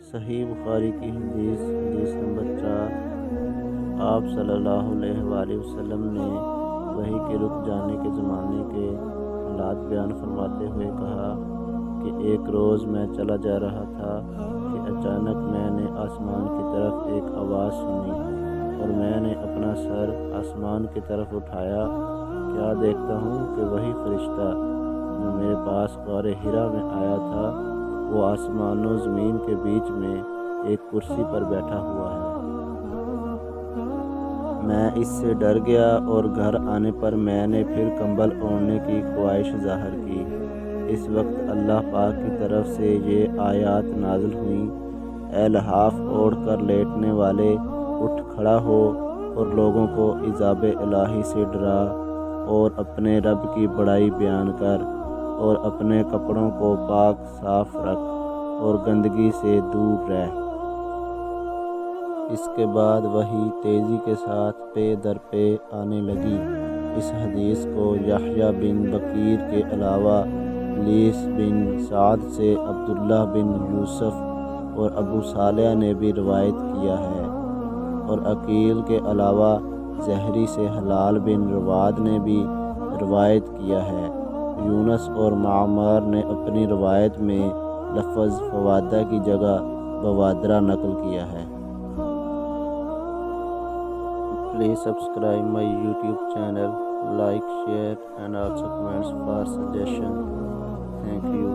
صحیح بخاری کی حدیث نمبر 4۔ آپ صلی اللہ علیہ وآلہ وسلم نے وحی کے رک جانے کے زمانے کے حالات بیان فرماتے ہوئے کہا کہ ایک روز میں چلا جا رہا تھا کہ اچانک میں نے آسمان کی طرف ایک آواز سنی اور میں نے اپنا سر آسمان کی طرف اٹھایا، کیا دیکھتا ہوں کہ وہی فرشتہ جو میرے پاس غار حرا میں آیا تھا وہ آسمان و زمین کے بیچ میں ایک کرسی پر بیٹھا ہوا ہے۔ میں اس سے ڈر گیا اور گھر آنے پر میں نے پھر کمبل اوڑھنے کی خواہش ظاہر کی۔ اس وقت اللہ پاک کی طرف سے یہ آیات نازل ہوئیں: اے لحاف اوڑھ کر لیٹنے والے، اٹھ کھڑا ہو اور لوگوں کو عذاب الہی سے ڈرا اور اپنے رب کی بڑائی بیان کر اور اپنے کپڑوں کو پاک صاف رکھ اور گندگی سے دور رہ۔ اس کے بعد وحی تیزی کے ساتھ پے در پے آنے لگی۔ اس حدیث کو یحییٰ بن بکیر کے علاوہ لیث بن سعد سے عبداللہ بن یوسف اور ابو صالح نے بھی روایت کیا ہے، اور عقیل کے علاوہ زہری سے حلال بن رواد نے بھی روایت کیا ہے۔ یونس اور معمر نے اپنی روایت میں لفظ فوادہ کی جگہ بوادرہ نقل کیا ہے۔ Please subscribe my YouTube channel, like, share and also comments for suggestion. Thank you.